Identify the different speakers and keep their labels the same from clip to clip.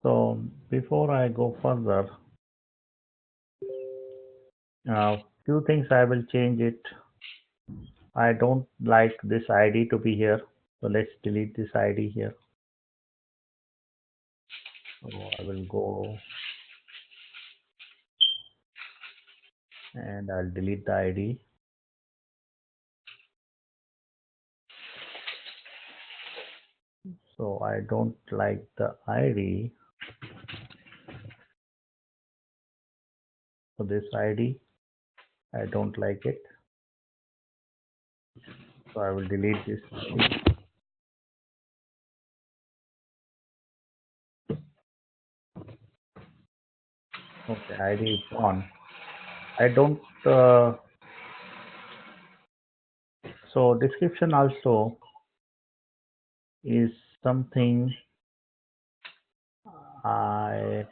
Speaker 1: So before I go further, few things I will change it. I don't like this ID to be here. So let's delete this ID here. So I will go and I'll delete the ID. So I don't like the ID. So this ID, I don't like it. So I will delete this ID. Okay, ID is gone. I don't, so description also is something I,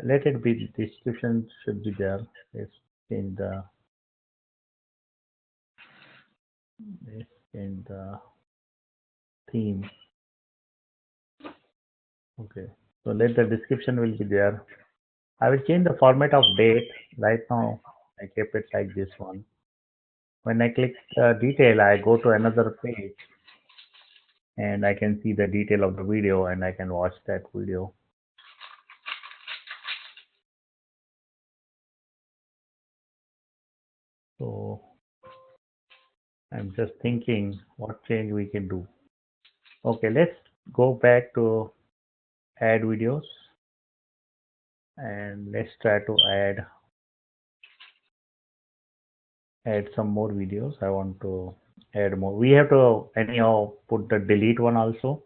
Speaker 1: let it be, description should be there. Let's change the, let's change the theme. Okay, so let the description will be there. I will change the format of date. Right now, I kept it like this one. When I click detail, I go to another page and I can see the detail of the video and I can watch that video. So I'm just thinking what change we can do. Okay, let's go back to add videos and let's try to add some more videos. I want to add more. We have to anyhow put the delete one also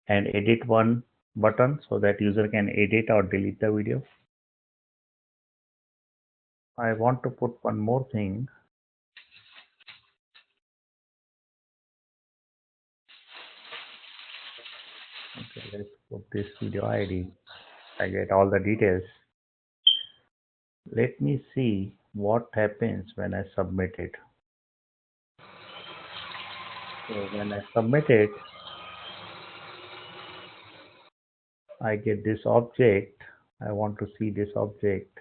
Speaker 1: and edit one button so that user can edit or delete the video. I want to put one more thing. Okay, let's put this video ID. I get all the details. Let me see what happens when I submit it. So when I submit it, I get this object. I want to see this object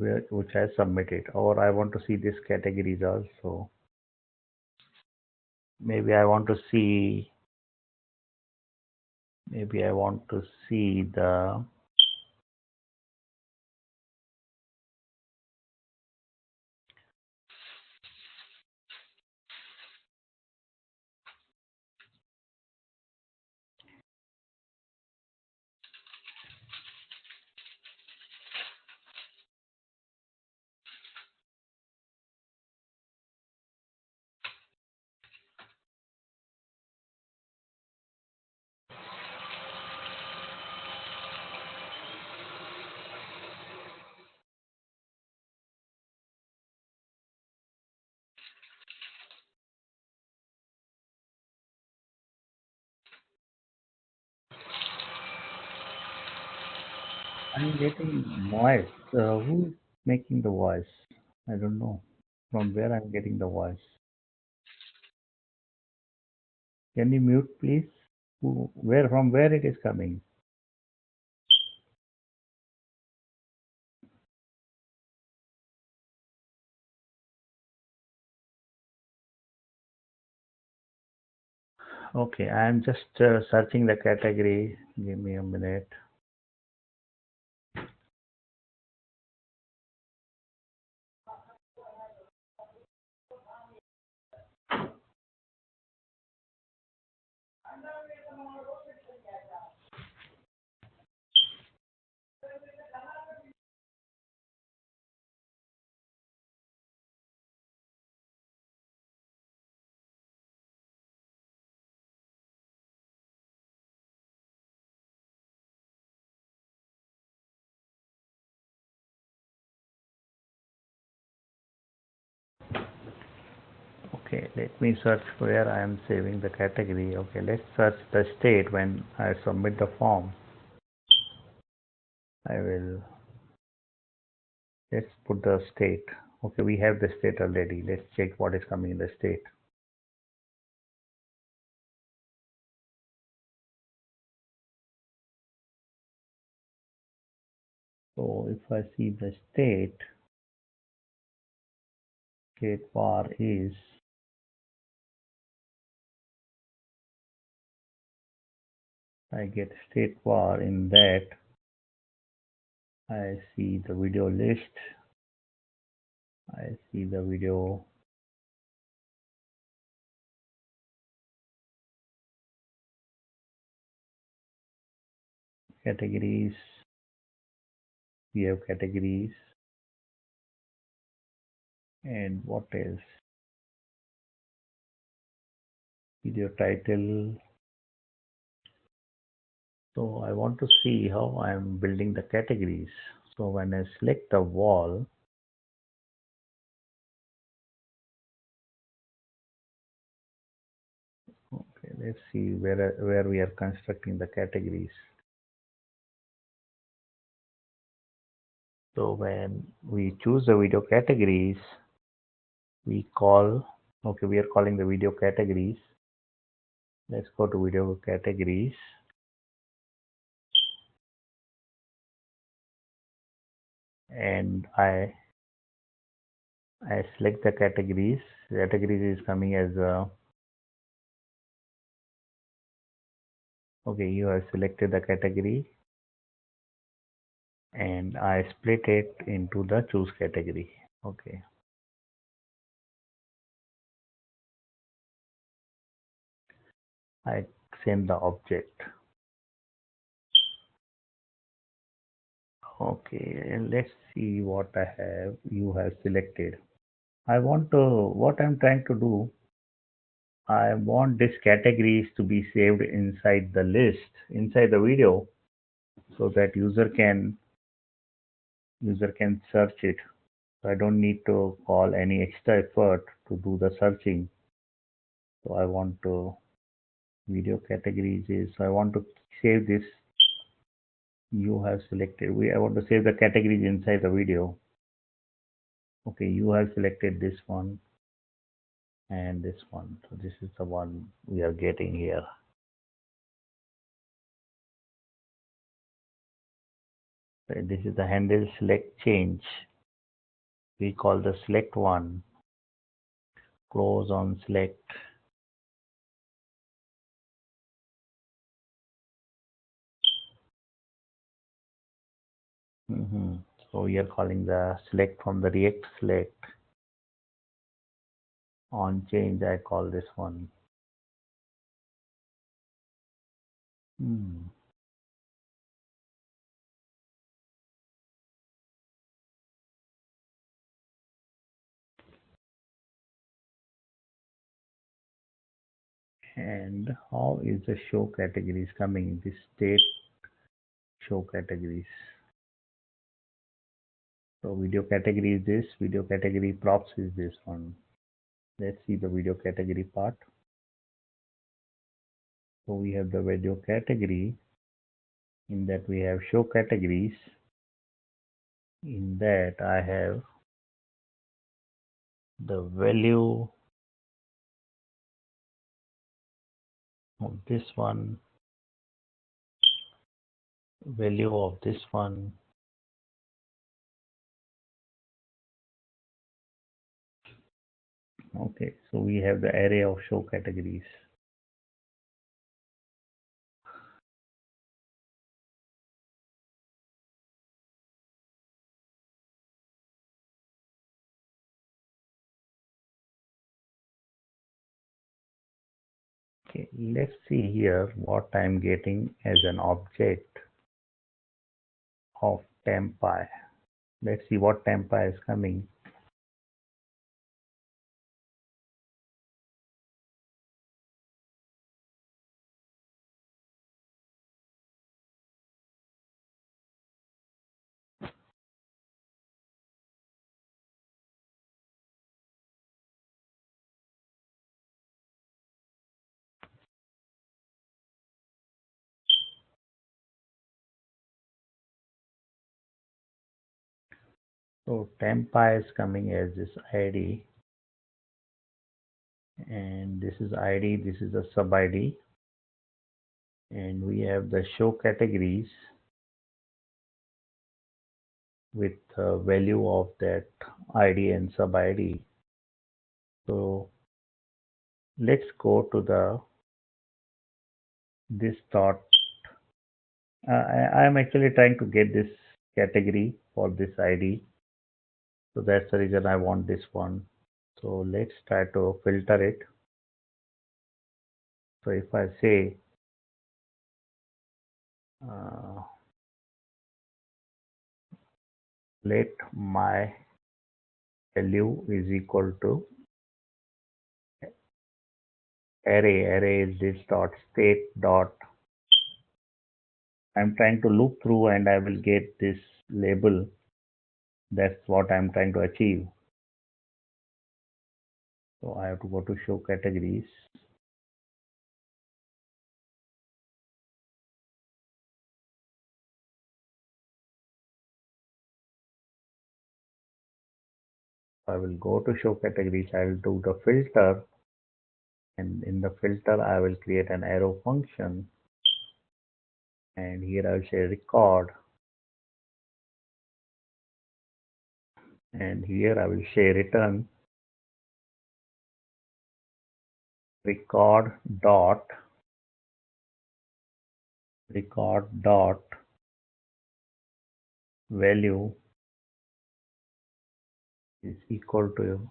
Speaker 1: which I submitted, or I want to see this categories also. Maybe I want to see. Maybe I want to see the. I'm getting voice. Who is making the voice? I don't know from where I'm getting the voice. Can you mute, please? Where from where it is coming? Okay, I'm just searching the category. Give me a minute. Okay, let me search where I am saving the category. Okay, let's search the state when I submit the form. I will, let's put the state. Okay, we have the state already. Let's check what is coming in the state. So if I see the state var is, I get state var. In that I see the video list, I see the video categories, we have categories, and what else? Video title. So I want to see how I am building the categories. So when I select the wall, okay, let's see where we are constructing the categories. So when we choose the video categories, we call, okay, we are calling the video categories. Let's go to video categories. And I select the categories. Categories is coming as okay, you have selected the category, and I split it into the choose category. Okay. I send the object. Okay, and let's see what I have. You have selected. I want to, what I'm trying to do, I want these categories to be saved inside the list, inside the video, so that user can search it. So I don't need to call any extra effort to do the searching. So I want to video categories is, so I want to save this. You have selected, I want to save the categories inside the video. Okay, you have selected this one and this one. So this is the one we are getting here. So this is the handle select change. We call the select one, close on select. So we are calling the select from the React select. On change, I call this one. Hmm. And how is the show categories coming in this state show categories? So video category is this, video category props is this one. Let's see the video category part. So we have the video category. In that we have show categories. In that I have the value of this one, value of this one. Okay, so we have the array of show categories. Okay, let's see here what I'm getting as an object of tempi. Let's see what tempi is coming. So tempi is coming as this ID, and this is ID, this is the sub ID, and we have the show categories. with value of that ID and sub ID. So let's go to the this dot. I am actually trying to get this category for this ID. So that's the reason I want this one. So let's try to filter it. So if I say uh, let my value is equal to array is this dot state dot. I'm trying to loop through and I will get this label. That's what I'm trying to achieve. So I have to go to show categories. I will go to show categories. I will do the filter, and in the filter I will create an arrow function, and here I will say record, and here I will say return record dot value is equal to.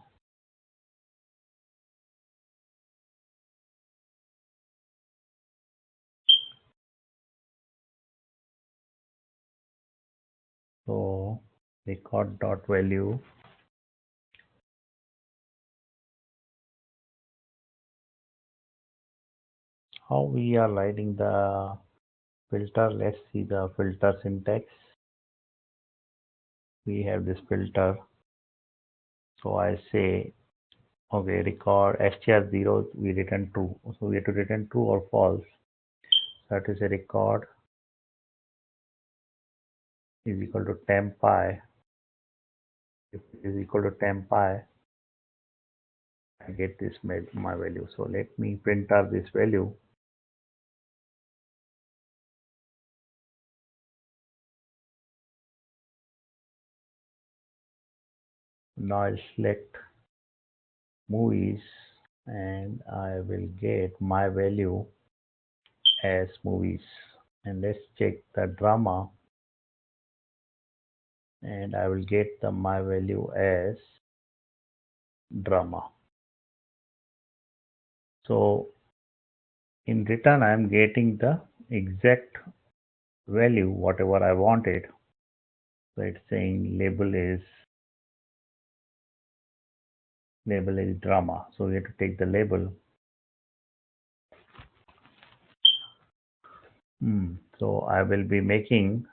Speaker 1: So record dot value, how we are writing the filter. Let's see the filter syntax. We have this filter. So I say, okay, record str0, we return true. So we have to return true or false. So that is a record is equal to temp pi. If it is equal to temp pi, I get this my value. So let me print out this value. Now I'll select movies and I will get my value as movies. And let's check the drama, and I will get the my value as drama. So in return I am getting the exact value whatever I wanted. So it's saying label is drama. So we have to take the label. So I will be making,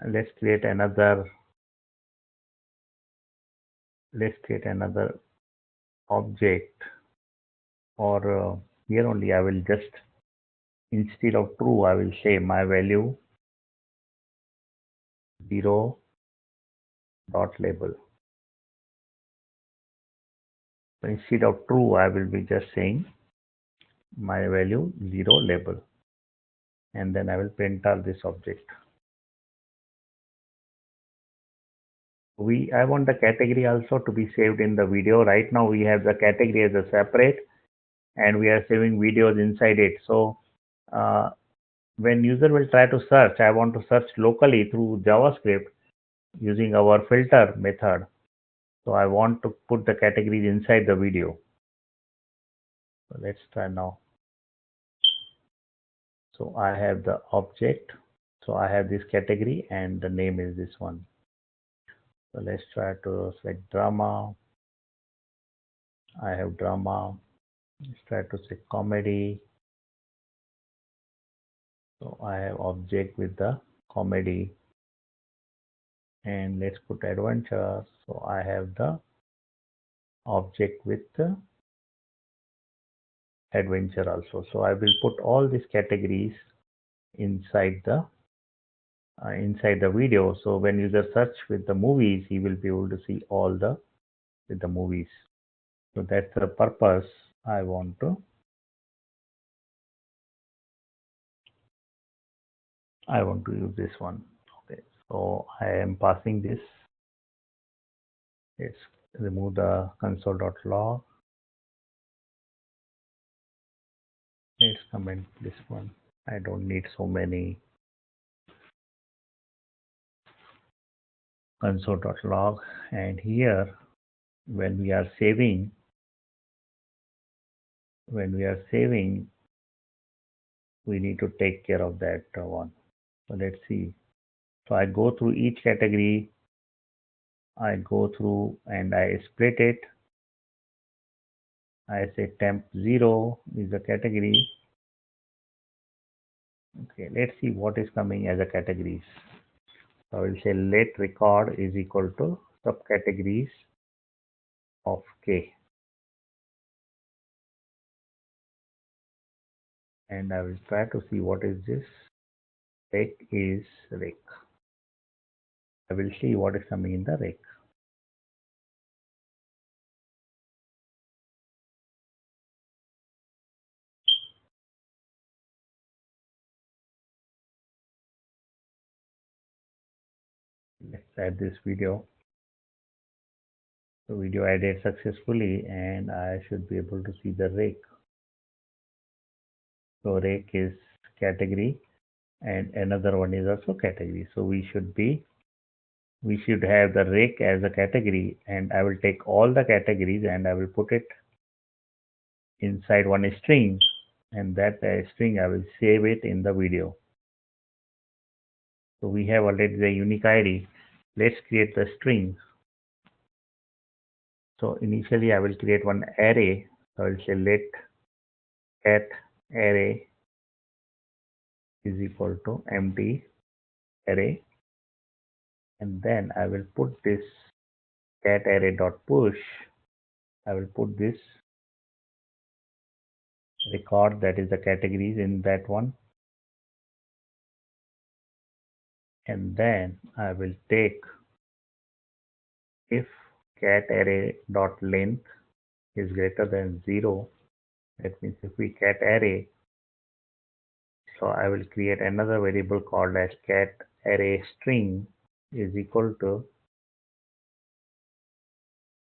Speaker 1: let's create another object, or here only I will just, instead of true I will say my value 0 dot label. So instead of true I will be just saying my value 0 label, and then I will print out this object. I want the category also to be saved in the video. Right now we have the category as a separate, and we are saving videos inside it. So when user will try to search, I want to search locally through JavaScript using our filter method. So I want to put the categories inside the video. So let's try now. So I have the object. So I have this category and the name is this one. So let's try to select drama. I have drama. Let's try to select comedy. So I have object with the comedy, and let's put adventure. So I have the object with the adventure also. So I will put all these categories inside the video. So when user search with the movies, he will be able to see all the movies. So that's the purpose I want to use this one. Okay. So I am passing this. Let's remove the console.log. Let's comment this one. I don't need so many console.log. And here, when we are saving, we need to take care of that one. So let's see. So I go through each category. I go through and I split it. I say temp 0 is the category. Okay, let's see what is coming as a categories. So I will say let record is equal to subcategories of K. And I will try to see what is this. Rec is rec. I will see what is coming in the rec. Let's add this video. The video added successfully and I should be able to see the rec. So rec is category and another one is also category. So we should have the rec as a category, and I will take all the categories and I will put it inside one string, and that string I will save it in the video. So we have already the unique ID. Let's create the string. So initially I will create one array. So I will say let cat array is equal to empty array, and then I will put this cat array dot push. I will put this record, that is the categories, in that one, and then I will take if cat array dot length is greater than 0. That means if we cat array, so I will create another variable called as cat array string is equal to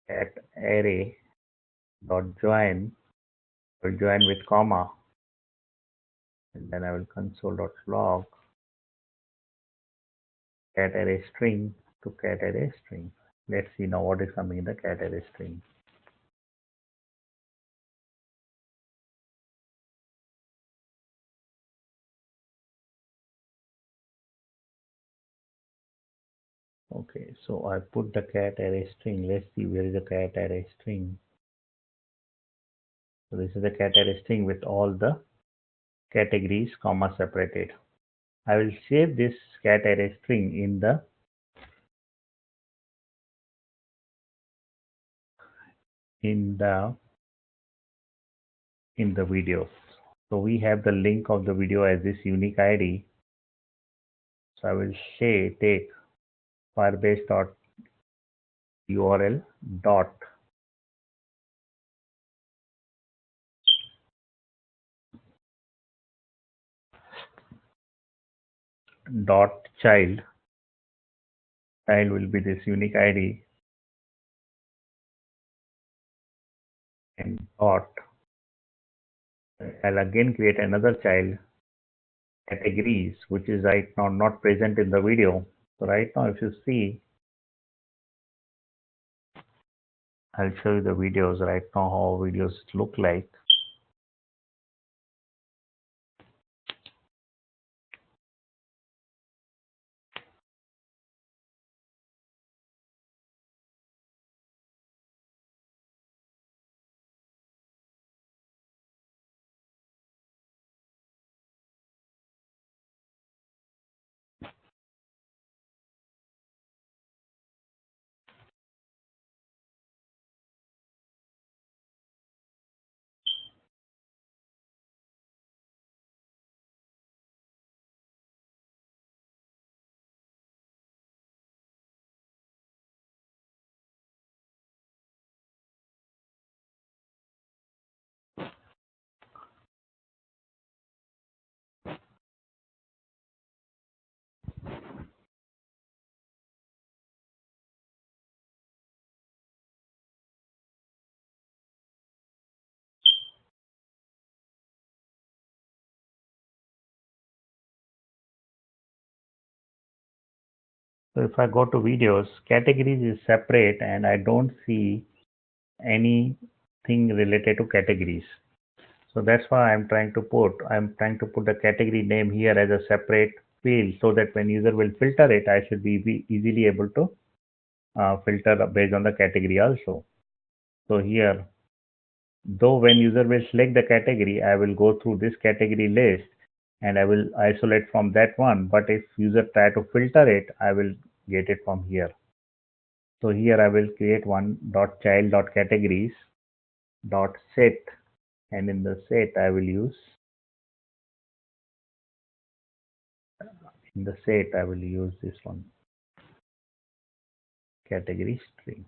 Speaker 1: cat array dot join. I will join with comma, and then I will console dot log cat array string to cat array string. Let's see now what is coming in the cat array string. Okay, so I put the cat array string. Let's see where is the cat array string. So this is the cat array string with all the categories comma separated. I will save this cat array string in the video. So we have the link of the video as this unique ID. So I will say take firebase.url dot child. Child will be this unique ID, and dot. I'll again create another child categories, which is right now not present in the video. So right now, if you see, I'll show you the videos right now, how videos look like. So if I go to videos, categories is separate and I don't see anything related to categories. So that's why I'm trying to put the category name here as a separate field so that when user will filter it, I should be easily able to filter based on the category also. So here, though when user will select the category, I will go through this category list and I will isolate from that one. But if user try to filter it, I will get it from here. So here I will create one dot child dot categories dot set, and in the set I will use this one, category string.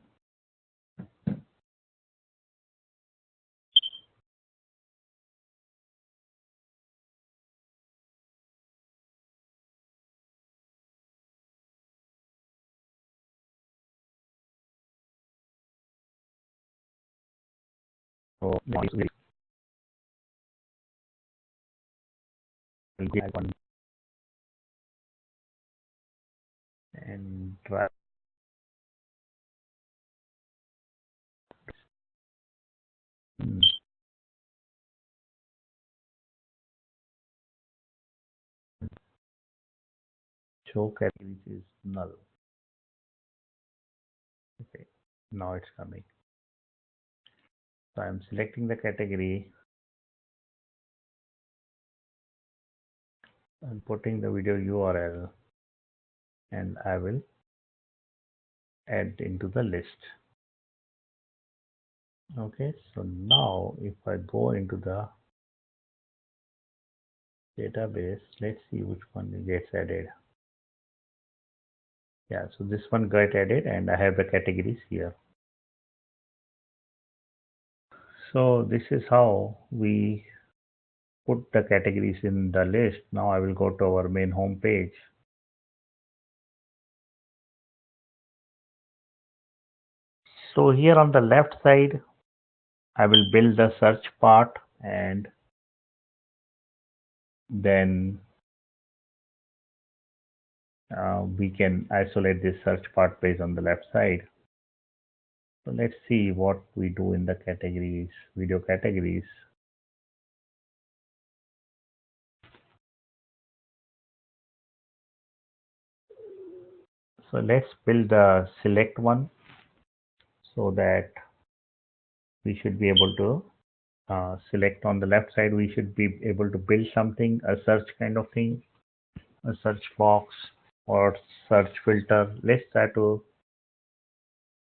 Speaker 1: So now we will get one and try. Hmm, show categories is null. Okay, now it's coming. So I'm selecting the category and putting the video URL, and I will add into the list. Okay, so now if I go into the database, let's see which one gets added. Yeah, so this one got added and I have the categories here. So this is how we put the categories in the list. Now I will go to our main home page. So here on the left side, I will build the search part, and then we can isolate this search part based on the left side. So let's see what we do in the categories, video categories. So let's build the select one so that we should be able to select on the left side. We should be able to build something, a search kind of thing, a search box or search filter. Let's try to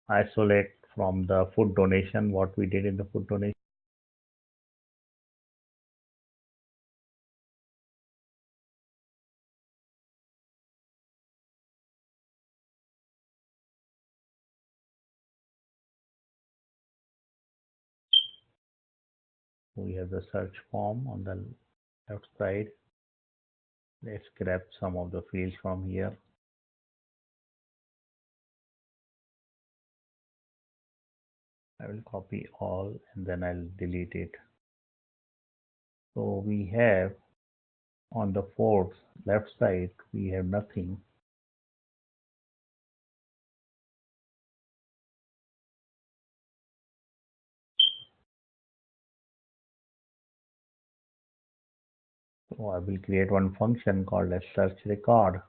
Speaker 1: isolate from the food donation what we did in the food donation. We have the search form on the left side. Let's grab some of the fields from here. I will copy all and then I'll delete it. So we have on the fourth left side, we have nothing. So I will create one function called as search record.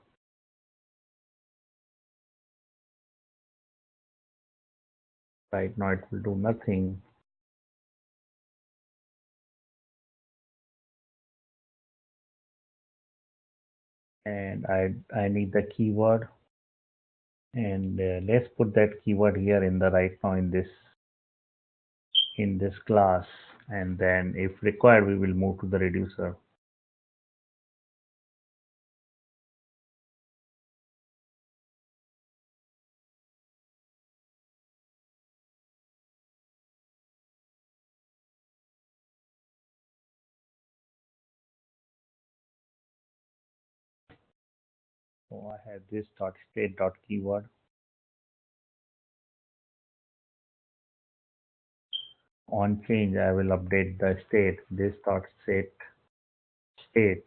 Speaker 1: Right now it will do nothing. And I need the keyword, and let's put that keyword here in the right now in this class, and then if required we will move to the reducer. So I have this dot state dot keyword. On change I will update the state, this dot set state.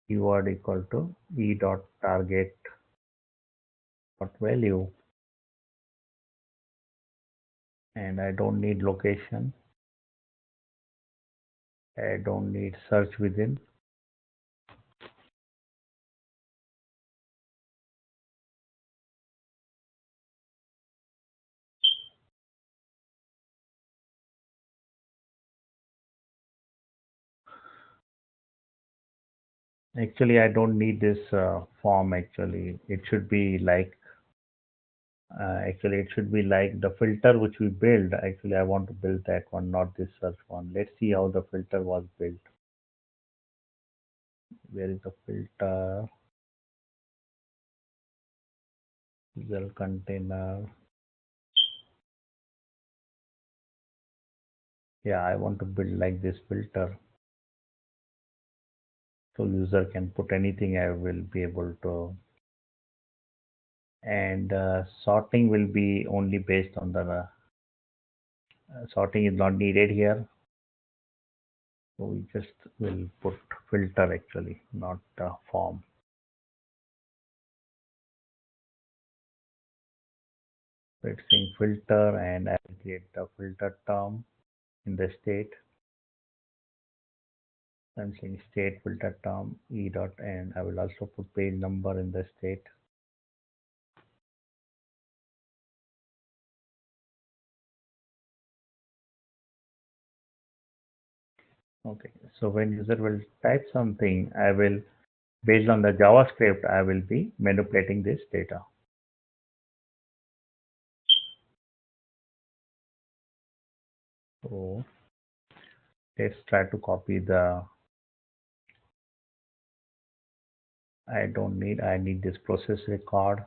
Speaker 1: keyword equal to e dot target dot value, and I don't need location. I don't need search within. Actually, I don't need this form. Actually, it should be like it should be like the filter which we build. Actually, I want to build that one, not this search one. Let's see how the filter was built. Where is the filter? Result container. Yeah, I want to build like this filter. So user can put anything. I will be able to. And sorting will be only based on the sorting is not needed here. So we just will put filter actually, not form. So it's saying filter, and I will create the filter term in the state. I'm saying state filter term e dot, and I will also put page number in the state. Okay, so when user will type something, I will, based on the JavaScript, I will be manipulating this data. So let's try to copy the, I need this process record.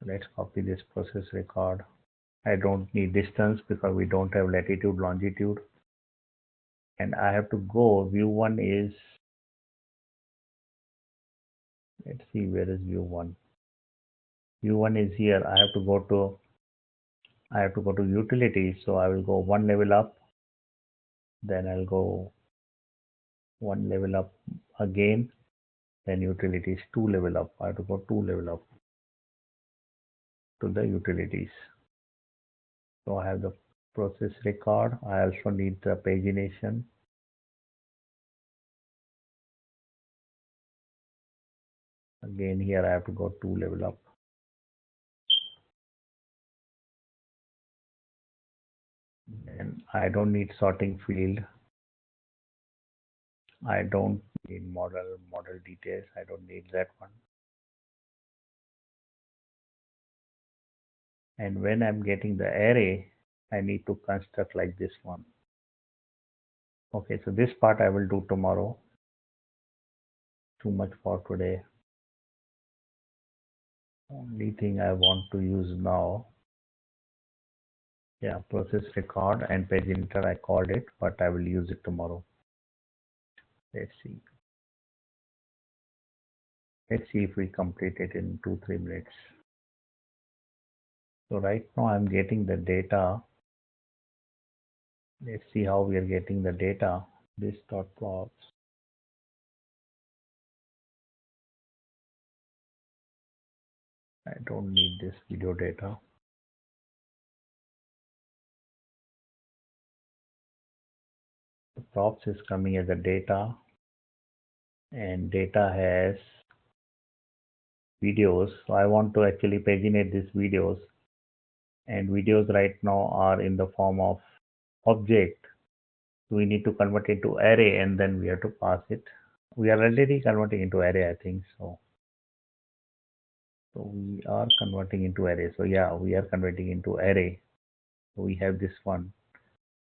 Speaker 1: Let's copy this process record. I don't need distance because we don't have latitude, longitude. And I have to go, view1 is, let's see, where is view1? View1 is here. I have to go to utilities. So I will go one level up, then I'll go one level up again, then utilities, two level up. I have to go two level up to the utilities. So I have the process record. I also need the pagination. Again, here I have to go two level up. And I don't need sorting field. I don't need model details. I don't need that one. And when I'm getting the array, I need to construct like this one. Okay, so this part I will do tomorrow. Too much for today. Only thing I want to use now, yeah, process record and paginator. I called it, but I will use it tomorrow. Let's see. Let's see if we complete it in 2-3 minutes. So right now I'm getting the data. Let's see how we are getting the data. This dot plots. I don't need this video data. The props is coming as a data, and data has videos. So I want to actually paginate these videos, and videos right now are in the form of object. So we need to convert it to array, and then we have to pass it. We are already converting into array, I think so. So we are converting into array. So yeah, we are converting into array. So we have this one.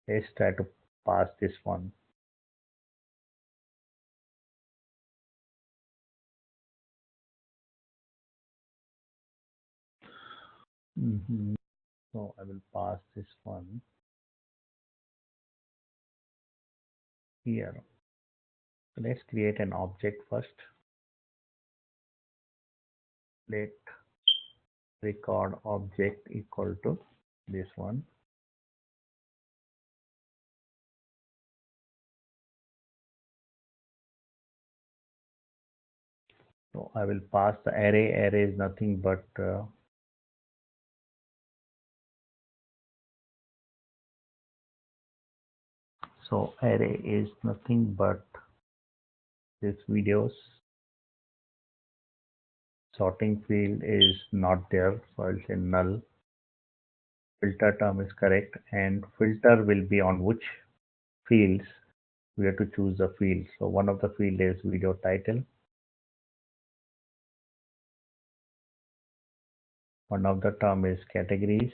Speaker 1: Let's try to pass this one. So I will pass this one here. So let's create an object first. Let record object equal to this one. So I will pass the array. Array is nothing but so array is nothing but this videos. Sorting field is not there, so I'll say null. Filter term is correct, and filter will be on which fields. We have to choose the field. So one of the field is video title. One of the term is categories.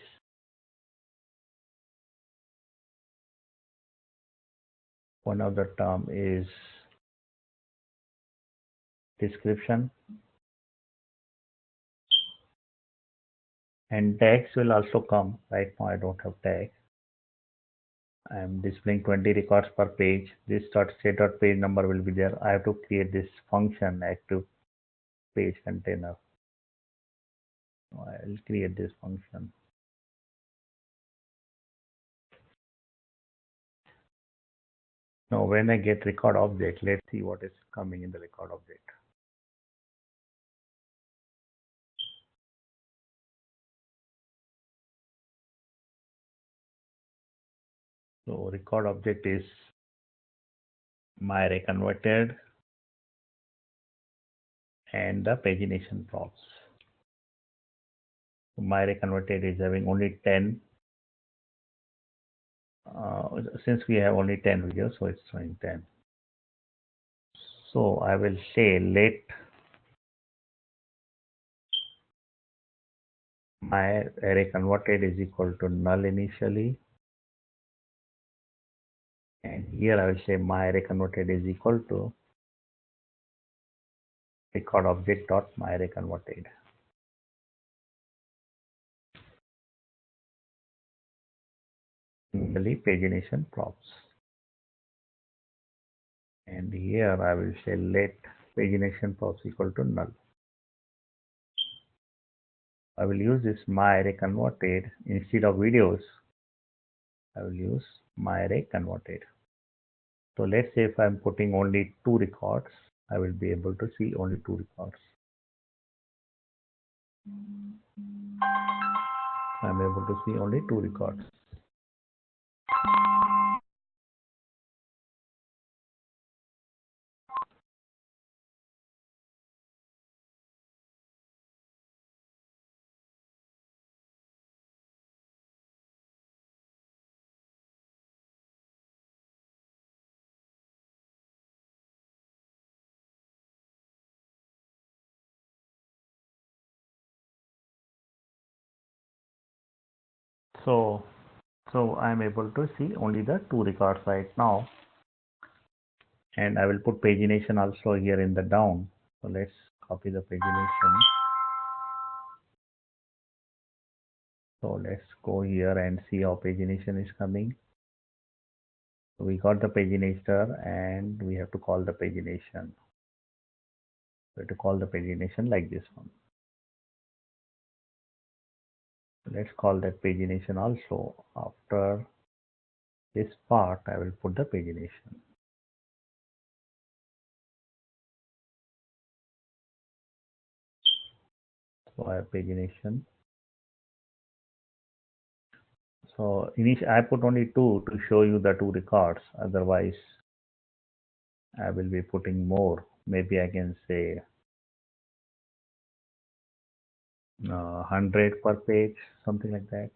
Speaker 1: One of the term is description. And tags will also come. Right now I don't have tag. I am displaying 20 records per page. This .state.page number will be there. I have to create this function active page container. So I'll create this function. Now when I get record object, let's see what is coming in the record object. So record object is my array converted and the pagination props. So my array converted is having only 10. Since we have only 10 videos, so it's showing 10. So I will say let my array converted is equal to null initially, and here I will say my array converted is equal to record object dot my array converted. Similarly, pagination props, and here I will say let pagination props equal to null. I will use this my array converted instead of videos. I will use my array converted. So let's say if I'm putting only 2 records, I will be able to see only 2 records. I'm able to see only 2 records. So I'm able to see only the 2 records right now, and I will put pagination also here in the down. So let's copy the pagination. So let's go here and see how pagination is coming. So we got the paginator and we have to call the pagination. We have to call the pagination like this one. So let's call that pagination also. After this part, I will put the pagination. So I have pagination. So I put only 2 to show you the 2 records. Otherwise, I will be putting more. Maybe I can say 100 per page, something like that.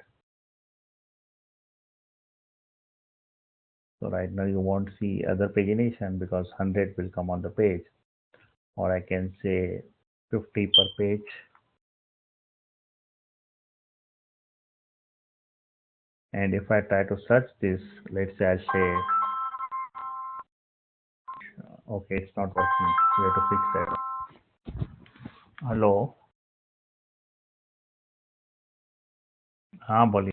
Speaker 1: So right now you won't see other pagination because 100 will come on the page. Or I can say 50 per page. And if I try to search this, let's say I say, okay, it's not working. We have to fix that. Hello. हाँ बोलिए.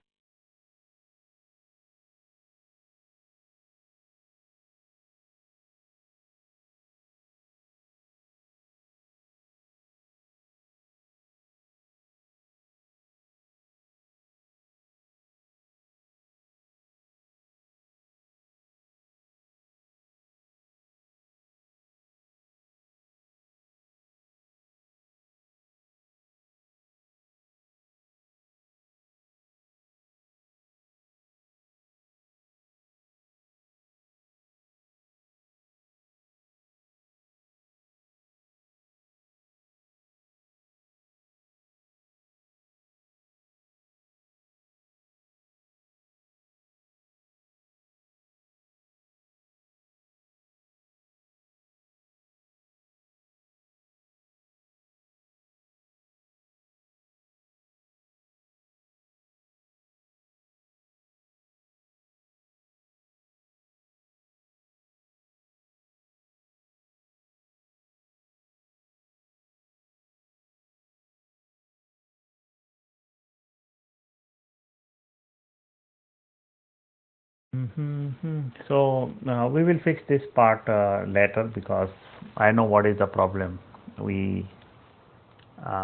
Speaker 1: So we will fix this part later because I know what is the problem. We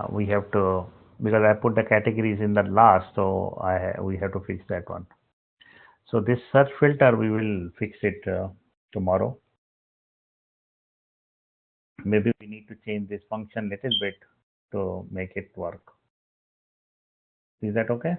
Speaker 1: we have to, because I put the categories in the last, so we have to fix that one. So this search filter we will fix it tomorrow. Maybe we need to change this function little bit to make it work. Is that okay?